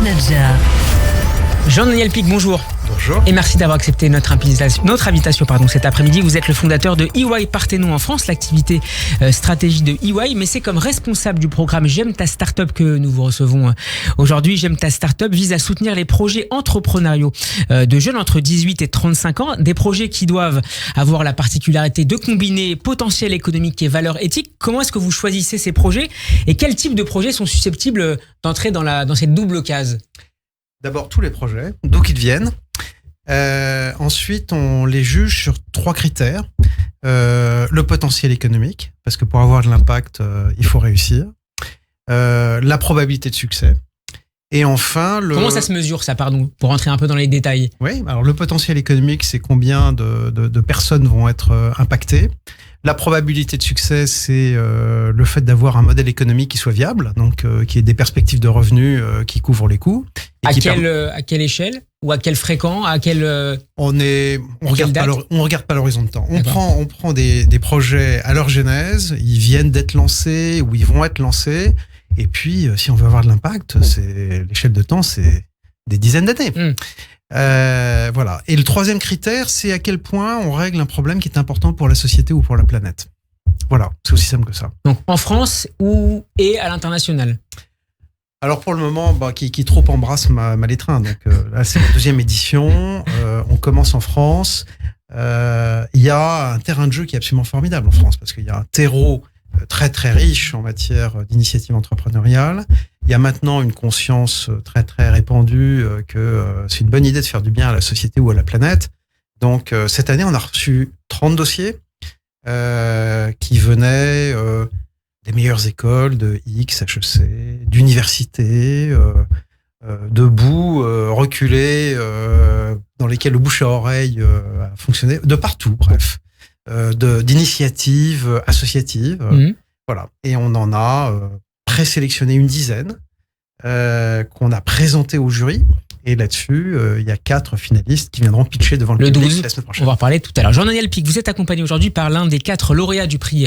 Manager. Jean-Daniel Pic, bonjour. Bonjour. Et merci d'avoir accepté notre invitation cet après-midi. Vous êtes le fondateur de EY Parthénon en France, l'activité stratégie de EY, mais c'est comme responsable du programme J'aime ta startup que nous vous recevons aujourd'hui. J'aime ta startup vise à soutenir les projets entrepreneuriaux de jeunes entre 18 et 35 ans, des projets qui doivent avoir la particularité de combiner potentiel économique et valeurs éthiques. Comment est-ce que vous choisissez ces projets et quels types de projets sont susceptibles d'entrer dans cette double case ? D'abord, tous les projets, d'où qu'ils viennent. Ensuite, on les juge sur 3 critères. Le potentiel économique, parce que pour avoir de l'impact, il faut réussir. La probabilité de succès. Et enfin, Comment ça se mesure, ça, pour rentrer un peu dans les détails? Oui, alors le potentiel économique, c'est combien de personnes vont être impactées. La probabilité de succès, c'est le fait d'avoir un modèle économique qui soit viable, donc qui ait des perspectives de revenus qui couvrent les coûts. À quelle échelle ou à quelle fréquence, on regarde pas l'horizon de temps. On prend des projets à leur genèse, ils viennent d'être lancés ou ils vont être lancés. Et puis, si on veut avoir de l'impact, c'est l'échelle de temps, c'est des dizaines d'années. Voilà. Et le 3e critère, c'est à quel point on règle un problème qui est important pour la société ou pour la planète. Voilà, c'est aussi simple que ça. Donc en France et à l'international. Alors pour le moment, qui trop embrasse ma lettre 1. Donc là, c'est la 2e édition. On commence en France. Il y a un terrain de jeu qui est absolument formidable en France parce qu'il y a un terreau très très riche en matière d'initiative entrepreneuriale. Il y a maintenant une conscience très très répandue que c'est une bonne idée de faire du bien à la société ou à la planète. Donc cette année, on a reçu 30 dossiers qui venaient des meilleures écoles, de X, HEC, d'universités, de bouts reculés dans lesquels le bouche à oreille a fonctionné, de partout, bref. D'initiatives associatives. Voilà. Et on en a présélectionné une dizaine qu'on a présenté au jury. Et là-dessus, il y a 4 finalistes qui viendront pitcher devant le public 12, la semaine prochaine. On va en reparler tout à l'heure. Jean-Daniel Pic, vous êtes accompagné aujourd'hui par l'un des 4 lauréats du prix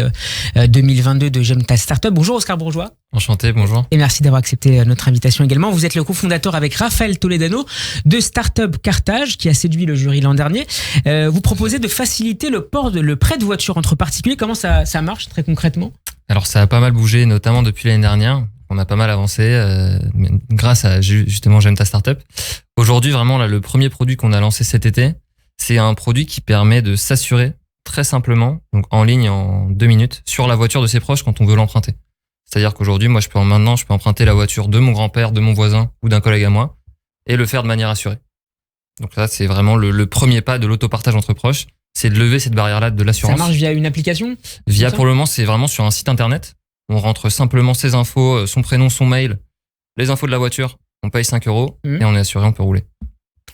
2022 de J'aime ta startup. Bonjour Oscar Bourgeois. Enchanté, bonjour. Et merci d'avoir accepté notre invitation également. Vous êtes le cofondateur avec Raphaël Toledano de Startup Carthage qui a séduit le jury l'an dernier. Vous proposez de faciliter le prêt de voiture entre particuliers. Comment ça marche très concrètement ? Alors ça a pas mal bougé, notamment depuis l'année dernière. On a pas mal avancé grâce à justement J'aime ta startup. Aujourd'hui, vraiment, là, le premier produit qu'on a lancé cet été, c'est un produit qui permet de s'assurer très simplement, donc en ligne en 2 minutes, sur la voiture de ses proches quand on veut l'emprunter. C'est-à-dire qu'aujourd'hui, moi, je peux emprunter la voiture de mon grand-père, de mon voisin ou d'un collègue à moi et le faire de manière assurée. Donc là, c'est vraiment le premier pas de l'autopartage entre proches, c'est de lever cette barrière-là de l'assurance. Ça marche via une application ? Pour le moment, c'est vraiment sur un site internet. On rentre simplement ses infos, son prénom, son mail, les infos de la voiture. On paye 5 € et on est assuré, on peut rouler.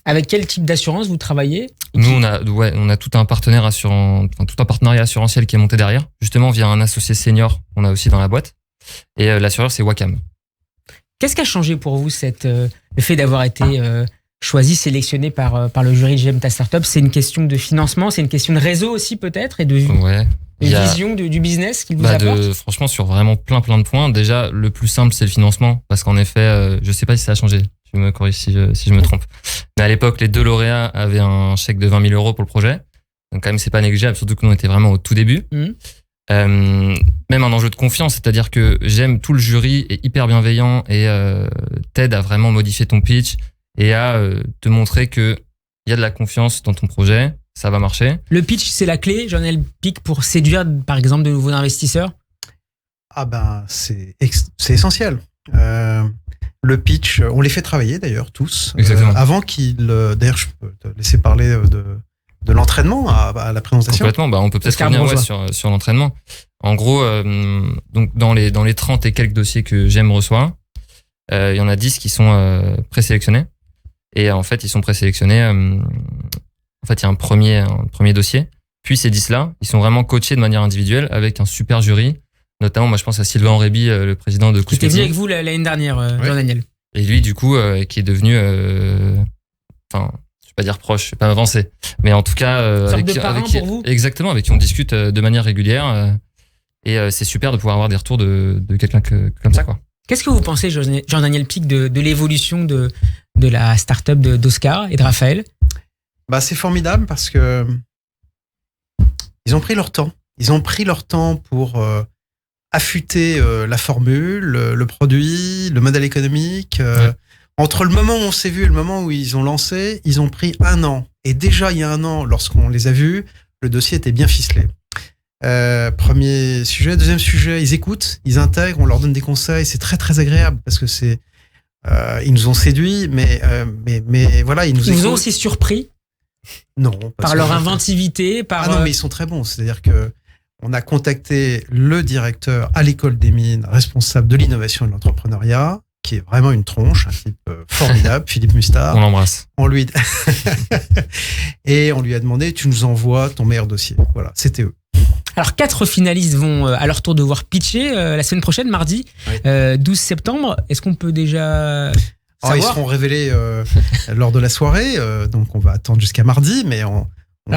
Avec quel type d'assurance vous travaillez ? Nous, on a tout un partenaire tout un partenariat assurantiel qui est monté derrière, justement via un associé senior qu'on a aussi dans la boîte. Et l'assureur, c'est Wacam. Qu'est-ce qui a changé pour vous le fait d'avoir été choisi, sélectionné par le jury de J'aime ta startup ? C'est une question de financement, c'est une question de réseau aussi peut-être et de vision du business qu'il vous apporte. Franchement, sur vraiment plein de points. Déjà, le plus simple, c'est le financement, parce qu'en effet, je sais pas si ça a changé. Je me corrige si je me trompe. Mais à l'époque, les 2 lauréats avaient un chèque de 20 000 € pour le projet. Donc quand même, c'est pas négligeable, surtout que nous on était vraiment au tout début. Même un enjeu de confiance, c'est-à-dire que tout le jury est hyper bienveillant et t'aide à vraiment modifier ton pitch et à te montrer que il y a de la confiance dans ton projet. Ça va marcher. Le pitch, c'est la clé, Jean-Daniel Pic, pour séduire, par exemple, de nouveaux investisseurs ? C'est essentiel. Le pitch, on les fait travailler d'ailleurs tous. Avant d'ailleurs, je peux te laisser parler de l'entraînement à la présentation. Complètement, on peut peut-être revenir sur l'entraînement. En gros, donc dans les 30 et quelques dossiers que J'aime reçoit, il y en a 10 qui sont présélectionnés. Et en fait, ils sont présélectionnés... En fait, il y a un premier dossier. Puis ces 10-là, ils sont vraiment coachés de manière individuelle avec un super jury. Notamment, moi, je pense à Sylvain Aurébi, le président de Couspetti. Qui était venu avec vous l'année dernière, Jean-Daniel. Et lui, du coup, qui est devenu... je vais pas dire proche, je vais pas m'avancer. Mais en tout cas... pour vous ? Exactement, avec qui on discute de manière régulière. Et c'est super de pouvoir avoir des retours de quelqu'un comme ça, quoi. Qu'est-ce que vous pensez, Jean-Daniel Pic, de l'évolution de la start-up d'Oscar et de Raphaël? C'est formidable parce que ils ont pris leur temps. Ils ont pris leur temps pour affûter la formule, le produit, le modèle économique. Entre le moment où on s'est vu et le moment où ils ont lancé, ils ont pris 1 an. Et déjà, il y a 1 an, lorsqu'on les a vus, le dossier était bien ficelé. Premier sujet. Deuxième sujet, ils écoutent, ils intègrent, on leur donne des conseils. C'est très, très agréable parce que ils nous ont séduits, mais voilà, ils nous écoutent. Ils vous ont aussi surpris? Non. Par leur inventivité, non, mais ils sont très bons. C'est-à-dire que on a contacté le directeur à l'école des mines, responsable de l'innovation et de l'entrepreneuriat, qui est vraiment une tronche, un type formidable, Philippe Mustard. On l'embrasse. Et on lui a demandé, tu nous envoies ton meilleur dossier. Voilà, c'était eux. Alors, 4 finalistes vont à leur tour devoir pitcher la semaine prochaine, mardi, 12 septembre. Est-ce qu'on peut déjà savoir? Ils seront révélés lors de la soirée, donc on va attendre jusqu'à mardi, mais alors,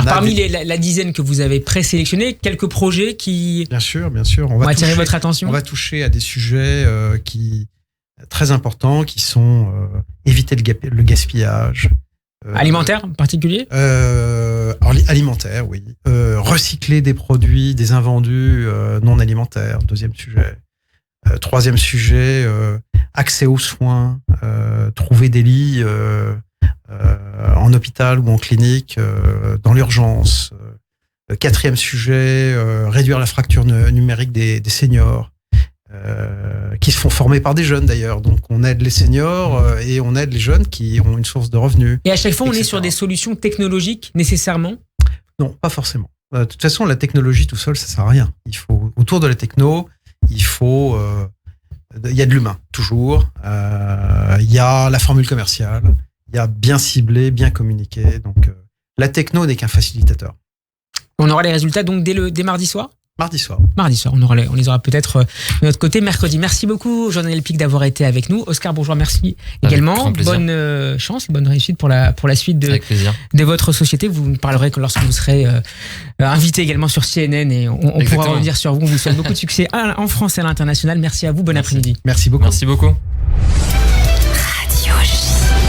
parmi la dizaine que vous avez présélectionnés, quelques projets qui bien sûr, vont attirer votre attention. On va toucher à des sujets très importants qui sont éviter le gaspillage. Alimentaire en particulier? Alimentaire, oui. Recycler des produits, des invendus non alimentaires, deuxième sujet. Troisième sujet, accès aux soins, trouver des lits en hôpital ou en clinique, dans l'urgence. Quatrième sujet, réduire la fracture numérique des seniors, qui se font former par des jeunes d'ailleurs. Donc on aide les seniors et on aide les jeunes qui ont une source de revenus. Et à chaque fois, on est sur des solutions technologiques nécessairement? Non, pas forcément. De toute façon, la technologie tout seul, ça sert à rien. Il faut, autour de la techno, il y a de l'humain, toujours. Il y a la formule commerciale. Il y a bien ciblé, bien communiqué. Donc, la techno n'est qu'un facilitateur. On aura les résultats donc dès mardi soir? Mardi soir. On les aura peut-être de notre côté mercredi. Merci beaucoup, Jean-Daniel Pic, d'avoir été avec nous. Oscar Bourgeois, merci également. Bonne chance et bonne réussite pour la suite de votre société. Vous nous parlerez lorsque vous serez invité également sur CNN et on pourra revenir sur vous. On vous souhaite beaucoup de succès en France et à l'international. Merci à vous. Bon après-midi. Merci beaucoup. Merci beaucoup.